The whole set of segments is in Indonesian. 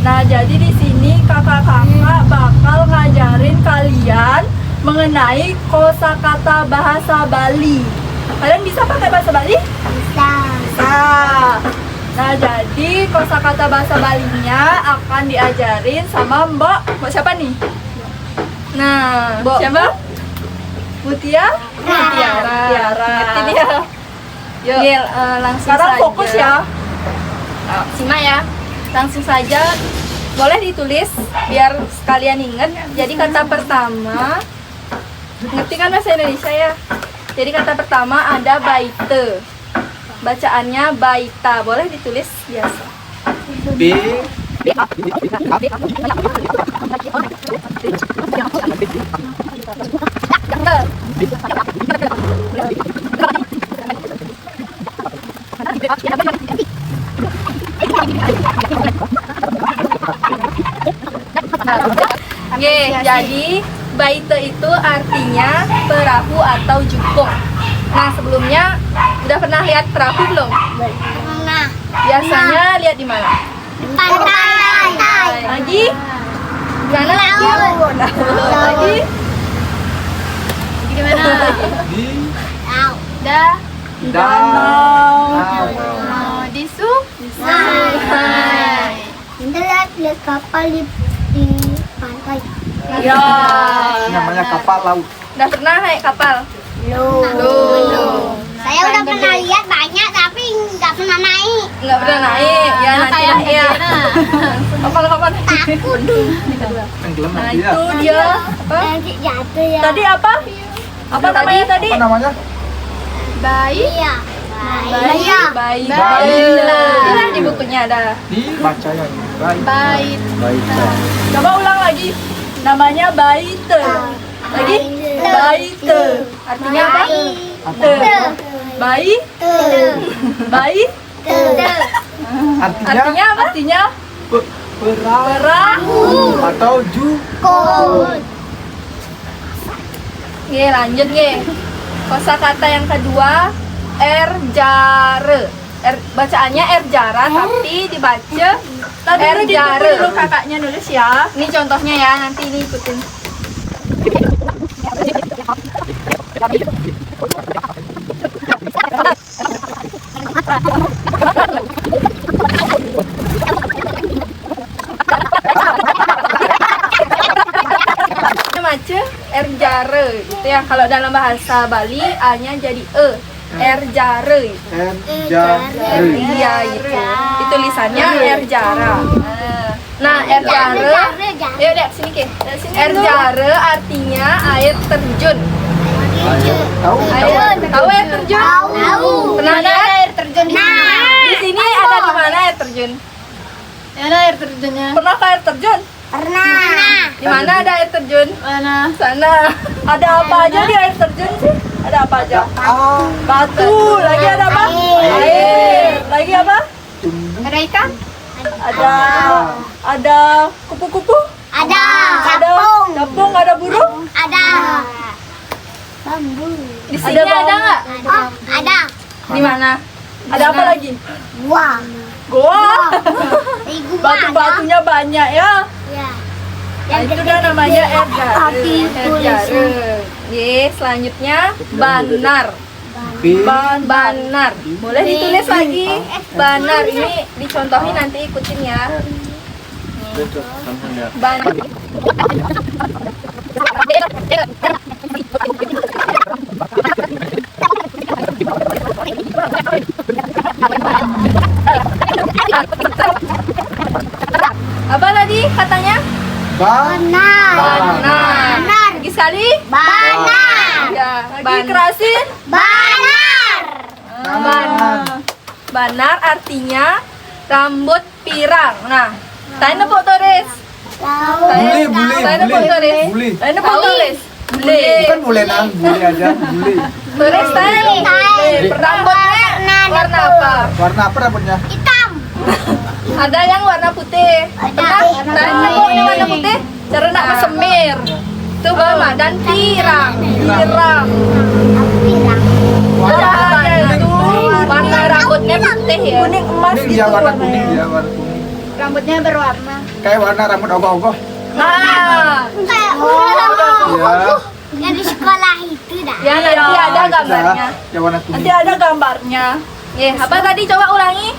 Nah, jadi di sini kakak-kakak bakal ngajarin kalian mengenai kosakata bahasa Bali. Kalian bisa pakai bahasa Bali? Bisa. Bisa. Nah, jadi kosakata bahasa Balinya akan diajarin sama Mbak siapa nih? Nah, Mbak siapa? Mutia? Mutiara. Ngerti dia. Yuk, Oke, langsung sekarang saja. fokus ya. Simak ya. Langsung saja. Boleh ditulis biar sekalian ingat. Jadi kata pertama, ngerti kan bahasa Indonesia ya? Jadi kata pertama ada baite. Bacaannya baita. Boleh ditulis biasa. B Oke, jadi baite itu artinya perahu atau jukung. Nah, sebelumnya udah pernah lihat perahu belum? Nah, Biasanya lihat di mana? pantai. Lagi? Di mana lagi? Laut. Lagi? Gimana lagi? di Laut. Danau. Di Sungai. Kita lihat kapal di pantai. Ya. namanya kapal laut. Udah pernah naik kapal? Belum. Saya udah pernah lihat banyak tapi nggak pernah naik. Nggak pernah naik. Ya nanti lah ya. Kapan-kapan. Takut. Tenggelam Nah, nanti ya. itu dia. Nanti jatuh ya. Tadi apa? Apa namanya tadi? Apa namanya? Bayi. Iya. Bayi. Iya. Bayi. Bayi. Nah, di bukunya ada. Dibaca ya. Baik. Bayi. Baik. Coba ulang lagi. Namanya baite. Lagi? Baite. Artinya apa? Te. Bayi. Bayi. Artinya Artinya apa? Artinya perahu perahu. atau jukung. Kod. Oke, lanjut nih. Kosakata yang kedua, erjare. Bacaannya erjara, tapi dibaca Tadi dulu erjare. dulu kakaknya nulis ya. Ini contohnya ya, nanti ini ikutin. Mace erjare gitu ya. Kalau dalam bahasa Bali A-nya jadi erjare. Erjare. Iya gitu. Itu tulisannya erjara. Nah, erjare. Yuk, lihat sini Ki. Erjare artinya air terjun. Tahu? Tahu air terjun? Tahu. Pernah lihat air terjun di sini? Nah. Di sini ada di mana air terjun? Ada air terjunnya. Pernah ke air terjun? Pernah. Di mana ada air terjun? Mana? Sana. Ada apa aja di air terjun sih? Ada apa aja? Ah, Batu. Lagi ada apa? Air. Air. Lagi apa? Ada ikan? Ada kupu-kupu. Ada. Ada capung. Ada burung. Ada. Bambu. Di sini ada nggak? Oh, ada. Di mana? Ada apa lagi? Gua. Goa. Igu Batu-batunya banyak ya. Ya. Nah, itu dah namanya erjare. Erjare. Ye, selanjutnya banar. B Banar. Boleh ditulis lagi. Banar ini dicontohin nanti ikutin ya. Banar. Apa tadi katanya? Benar. Banar. Banar. Lagi sekali. Banar. Ya, Lagi kerasin. Banar. Banar. Banar artinya rambut pirang. Nah, tanya nepuk tulis. Tahu. Bule, Saya nepuk tulis. bule. Ini Tahu tulis. Bule. Bukan bule nang, bule aja, bule. Tulis tanya. Rambutnya warna apa? Warna apa rambutnya? Hitam. Ada yang warna putih. Ada. Tanya nepuknya warna putih. Cara nak semir. Itu bama dan pirang. Pirang. Pirang. Ada itu warna rambutnya putih ya. Kuning emas Kuning gitu dia warna kuning warnanya. dia warna kuning. Rambutnya berwarna. Kayak warna rambut ogoh-ogoh. Nah, Kayak Iya. yang di sekolah itu dah. ya nanti ada gambarnya. Yang warna kuning. Nanti ada gambarnya. Apa tadi? Coba ulangi.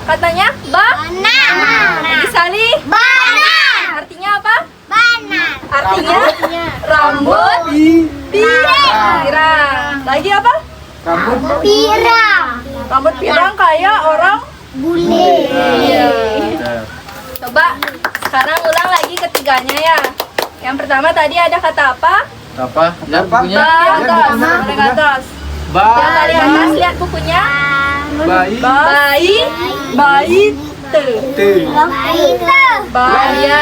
Katanya Banan. Lagi Sali. Banan. Artinya apa? Banan. Artinya rambut pirang. Lagi apa? Rambut Pirang. Rambut pirang kayak orang Bule. Iya. Coba sekarang ulang lagi ketiganya ya. Yang pertama tadi ada kata apa? Apa? Ya, Apa? bukunya. yang atas, paling atas. Yang dari atas lihat bukunya. Bayi. Bayi te. Baik tu. Iya.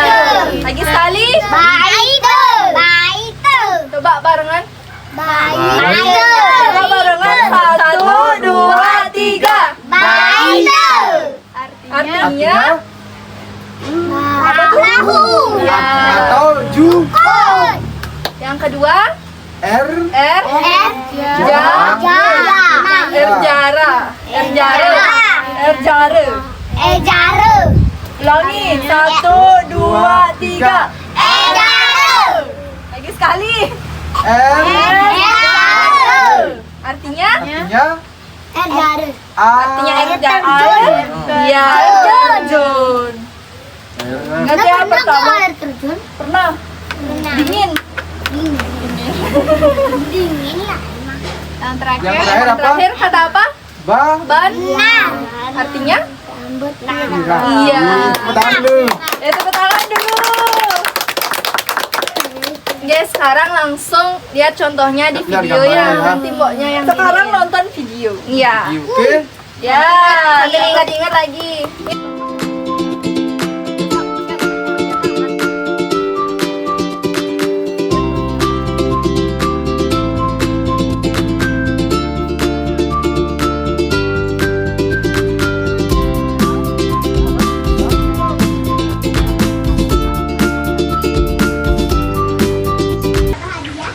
Lagi sekali. Baik tu. Baik tu. Coba barengan. Baik tu. Coba barengan. 1, 2, 3. Baik tu. Artinya Perahu. ya. Atau ju. Kot. Yang kedua R. R Jara. R jara. R jara. Jare. Jara. Ulangi. 1, 2, 3. Jara. Lagi sekali. R. Jara. Artinya Artinya Jara. artinya R jara. Iya. Terjun. Nanti yang pertama. Air terjun. Pernah. Dingin. Dingin lah. Yang terakhir. Yang terakhir apa? Terakhir kata apa? Ba. Ban. Nah. Artinya? Rambut Pirang. Iya. Tepuk tangan dulu. Tepuk tangan dulu. Guys, sekarang langsung lihat contohnya di Lihat video gambarnya ya. ya. Nanti mboknya yang Sekarang ini. nonton video. Iya. Oke. Ya, sambil ingat-ingat lagi.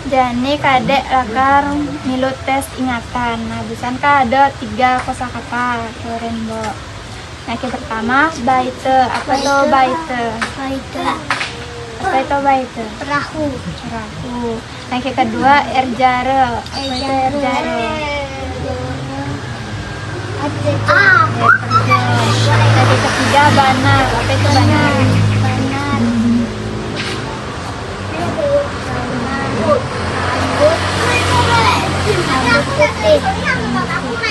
Jadi kadek lakar milu tes ingatan. Nah, busan ada 3 kosakata keren bo. Nah, yang pertama baite. Apa tuh baite? Apa itu baite? perahu. Perahu. Nah, yang kedua erjare. Apa itu erjare? Ah. Terjun. Nah, yang ketiga banar. Apa itu banar?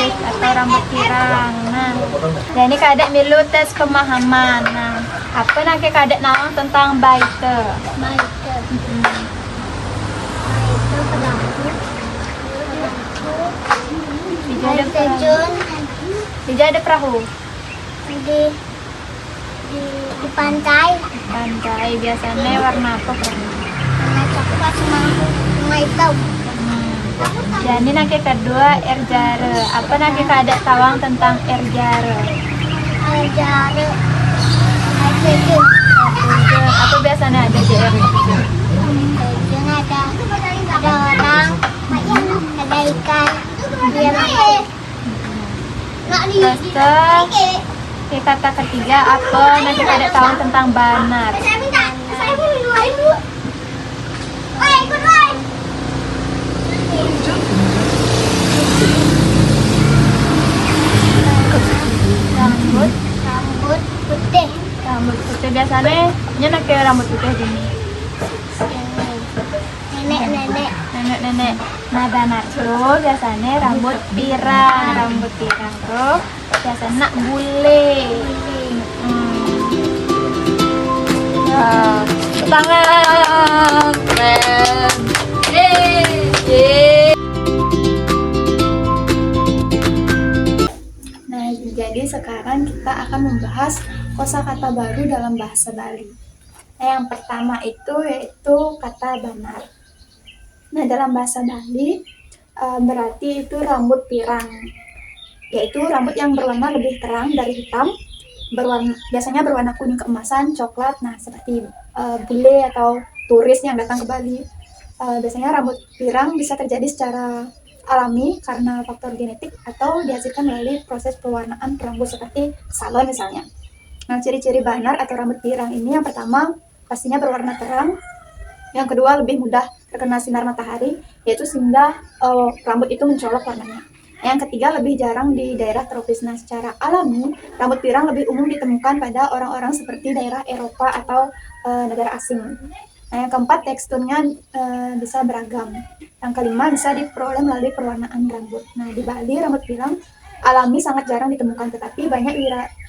Atau rambut pirang. Nah, dan ini kadek milu tes pemahaman. Nah, apa nanti kadek nawang tentang baite? Terjun Tidak ada perahu. di pantai. Pantai biasanya warna apa perahu? Warna coklat sama bunga hitam. Jadi nanti kedua erjare. Apa nanti kadek tawang tentang erjare? Air jara. Air terjun. Apa biasanya ada di erjare? Terjun ada orang, ada ikan. Dia makan. Terus kata ketiga apa nanti kadek tawang tentang banar? Saya minta minum dulu. Ikut lain. Rambut putih. Rambut putih biasanya nyenek kayak rambut putih gini. Nenek-nenek. Nenek-nenek. Nah, banar tuh biasanya rambut pirang tuh biasanya bule. Ya, tangan keren. Yeay. Nah, jadi sekarang kita akan membahas kosakata baru dalam bahasa Bali. Nah, yang pertama itu yaitu kata banar. Nah, dalam bahasa Bali berarti itu rambut pirang, yaitu rambut yang berwarna lebih terang dari hitam, biasanya berwarna kuning keemasan, coklat. Nah, seperti bule atau turis yang datang ke Bali. Biasanya rambut pirang bisa terjadi secara alami karena faktor genetik atau dihasilkan melalui proses pewarnaan rambut seperti salon misalnya. Nah, ciri-ciri banar atau rambut pirang ini yang pertama pastinya berwarna terang. Yang kedua lebih mudah terkena sinar matahari, yaitu sehingga rambut itu mencolok warnanya. Yang ketiga lebih jarang di daerah tropis. Nah, secara alami rambut pirang lebih umum ditemukan pada orang-orang seperti daerah Eropa atau negara asing. Nah, yang keempat teksturnya bisa beragam. Yang kelima bisa diperoleh melalui perwarnaan rambut. Nah, di Bali rambut pirang alami sangat jarang ditemukan, tetapi banyak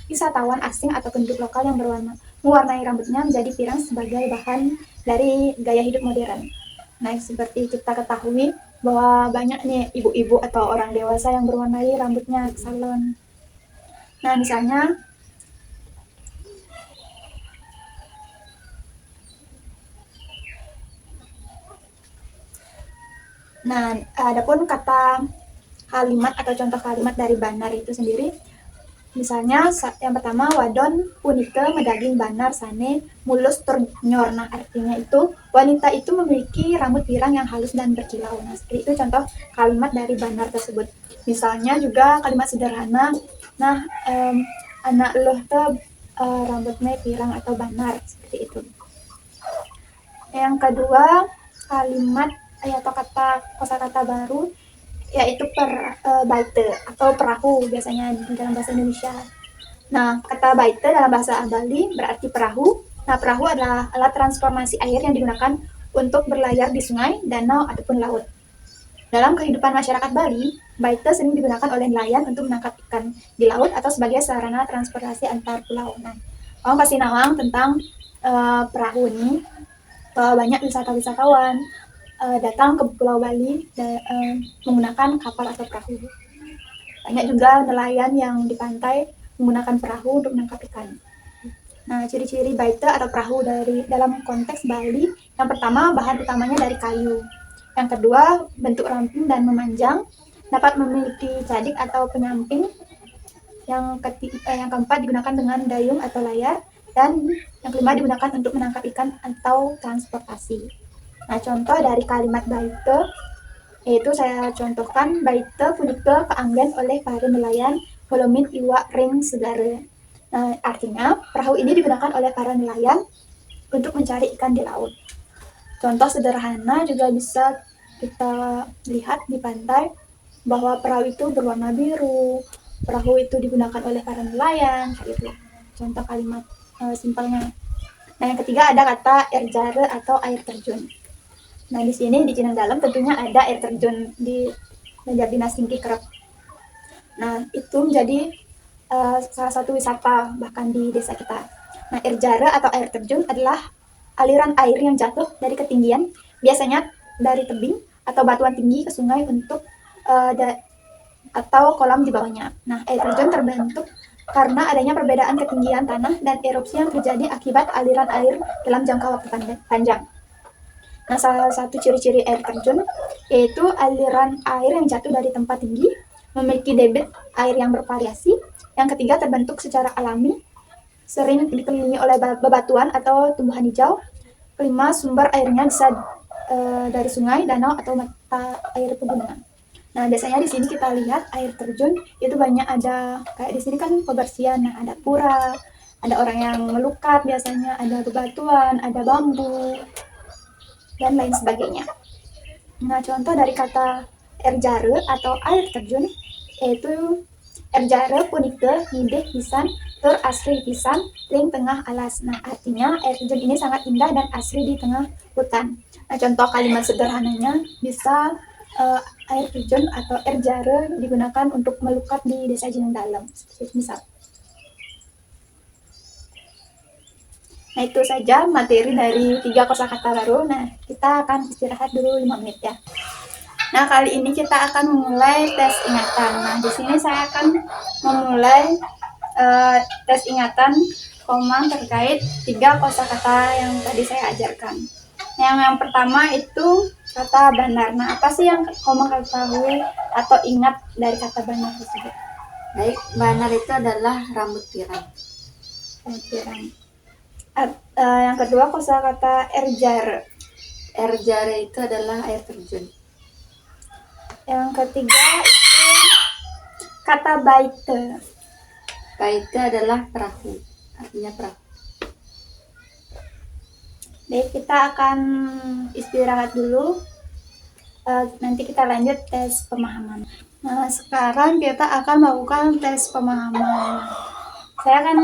wisatawan asing atau penduduk lokal yang mewarnai rambutnya menjadi pirang sebagai bahan dari gaya hidup modern. Nah, seperti kita ketahui bahwa banyak nih ibu-ibu atau orang dewasa yang berwarnai rambutnya ke salon. Nah, misalnya adapun kata kalimat atau contoh kalimat dari banar itu sendiri, misalnya yang pertama wadon punike medaging banar sane mulus tur nyor. Nah, artinya itu wanita itu memiliki rambut pirang yang halus dan berkilau. Nah, seperti itu contoh kalimat dari banar tersebut. Misalnya juga kalimat sederhana, nah anak loh tuh rambutnya pirang atau banar, seperti itu. Yang kedua kalimat atau kosakata baru yaitu baite atau perahu biasanya di dalam bahasa Indonesia. Nah, kata baite dalam bahasa Bali berarti perahu. Nah, perahu adalah alat transformasi air yang digunakan untuk berlayar di sungai, danau, ataupun laut. Dalam kehidupan masyarakat Bali, baite sering digunakan oleh nelayan untuk menangkap ikan di laut atau sebagai sarana transportasi antar pulau. Nah, kamu pasti nawang tentang perahu ini. Banyak wisatawan datang ke Pulau Bali menggunakan kapal atau perahu. Banyak juga nelayan yang di pantai menggunakan perahu untuk menangkap ikan. Nah, ciri-ciri baite atau perahu dalam konteks Bali, yang pertama bahan utamanya dari kayu. Yang kedua bentuk ramping dan memanjang, dapat memiliki cadik atau penyamping. Yang keempat digunakan dengan dayung atau layar, dan yang kelima digunakan untuk menangkap ikan atau transportasi. Nah, contoh dari kalimat baite yaitu saya contohkan baite punike keanggen oleh para nelayan kolomit iwak ring segara. Nah, artinya perahu ini digunakan oleh para nelayan untuk mencari ikan di laut. Contoh sederhana juga bisa kita lihat di pantai bahwa perahu itu berwarna biru. Perahu itu digunakan oleh para nelayan, gitu. Contoh kalimat simpelnya. Nah, yang ketiga ada kata erjare atau air terjun. Nah, di sini di Cinang Dalam tentunya ada air terjun di Banjar Dinas Tingki Kerep. Nah, itu menjadi salah satu wisata bahkan di desa kita. Nah, erjare atau air terjun adalah aliran air yang jatuh dari ketinggian, biasanya dari tebing atau batuan tinggi ke sungai untuk atau kolam di bawahnya. Nah, air terjun terbentuk karena adanya perbedaan ketinggian tanah dan erupsi yang terjadi akibat aliran air dalam jangka waktu panjang. Nah, salah satu ciri-ciri air terjun yaitu aliran air yang jatuh dari tempat tinggi, memiliki debit air yang bervariasi. Yang ketiga terbentuk secara alami, sering dikelilingi oleh bebatuan atau tumbuhan hijau. Kelima, sumber airnya bisa dari sungai, danau, atau mata air pegunungan. Nah, biasanya di sini kita lihat air terjun itu banyak ada kayak di sini kan kebersihan. Nah, ada pura, ada orang yang melukat biasanya, ada bebatuan, ada bambu, dan lain sebagainya. Nah, contoh dari kata erjare atau air terjun yaitu erjare punike ngideh pisan tur asri pisan ring tengah alas. Nah, artinya air terjun ini sangat indah dan asri di tengah hutan. Nah, contoh kalimat sederhananya bisa air terjun atau erjare digunakan untuk melukat di desa Cinang Dalam. Misal. Nah, itu saja materi dari 3 kosakata baru. Nah, kita akan istirahat dulu 5 menit ya. Nah, kali ini kita akan memulai tes ingatan. Nah, di sini saya akan memulai tes ingatan komang terkait 3 kosakata yang tadi saya ajarkan. Nah, yang pertama itu kata banar. Nah, apa sih yang komang ketahui atau ingat dari kata banar tersebut? Baik, banar itu adalah rambut pirang. Rambut pirang. Yang kedua kosakata erjare. Erjare itu adalah air terjun. Yang ketiga itu kata baite. Baite adalah perahu. artinya perahu. Baik, kita akan istirahat dulu. Nanti kita lanjut tes pemahaman. Nah, sekarang kita akan melakukan tes pemahaman. Saya akan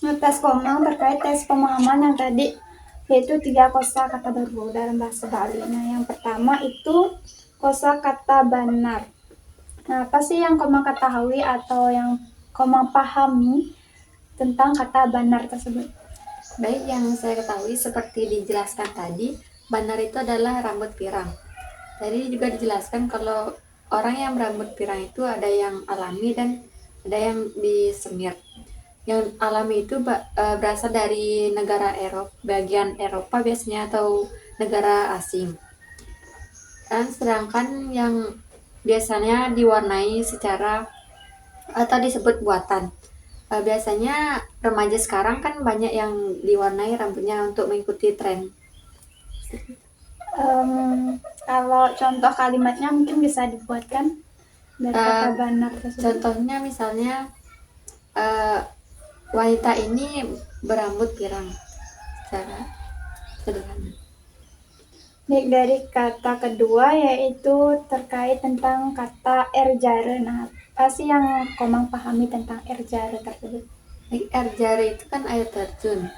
ngetes Komang terkait tes pemahaman yang tadi, yaitu 3 kosakata baru dalam bahasa Bali. Nah, yang pertama itu kosakata banar. Nah, apa sih yang Komang ketahui atau yang Komang pahami tentang kata banar tersebut? Baik, yang saya ketahui seperti dijelaskan tadi, banar itu adalah rambut pirang. Tadi juga dijelaskan kalau orang yang berambut pirang itu ada yang alami dan ada yang disemir. Yang alami itu berasal dari negara Eropa, bagian Eropa biasanya, atau negara asing. Dan sedangkan yang biasanya diwarnai secara atau disebut buatan. Biasanya remaja sekarang kan banyak yang diwarnai rambutnya untuk mengikuti tren. Kalau contoh kalimatnya mungkin bisa dibuatkan dari kata banar tersebut. Contohnya misalnya wanita ini berambut pirang secara sederhana. Baik, dari kata kedua yaitu terkait tentang kata erjare. Nah, apa sih yang Komang pahami tentang erjare tersebut? Air jari itu kan air terjun.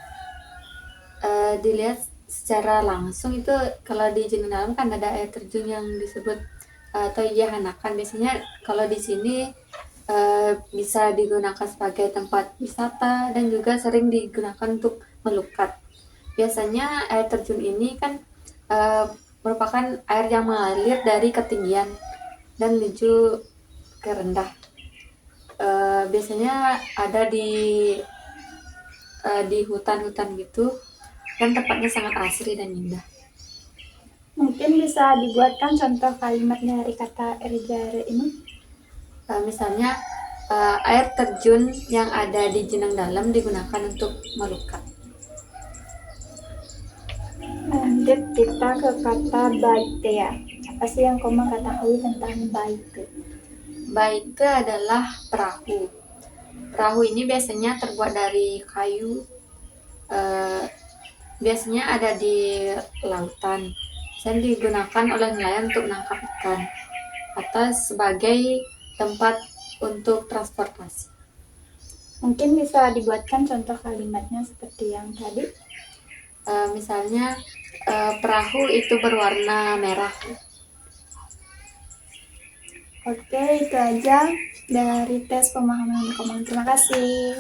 Dilihat secara langsung itu kalau di Gunung Dalam kan ada air terjun yang disebut atau Hanakan. Biasanya kalau di sini bisa digunakan sebagai tempat wisata dan juga sering digunakan untuk melukat. Biasanya air terjun ini kan merupakan air yang mengalir dari ketinggian dan menuju ke rendah. Biasanya ada di hutan-hutan gitu, dan tempatnya sangat asri dan indah. Mungkin bisa dibuatkan contoh kalimat dari kata erjare ini. Misalnya air terjun yang ada di Jenang Dalam digunakan untuk melukat. Lanjut kita ke kata baite ya. Apa sih yang Komang ketahui tentang baite? Baite adalah perahu. Perahu ini biasanya terbuat dari kayu. Biasanya ada di lautan dan digunakan oleh nelayan untuk menangkap ikan atau sebagai tempat untuk transportasi. Mungkin bisa dibuatkan contoh kalimatnya seperti yang tadi. Misalnya perahu itu berwarna merah. Oke, itu aja dari tes pemahaman Komang. Terima kasih.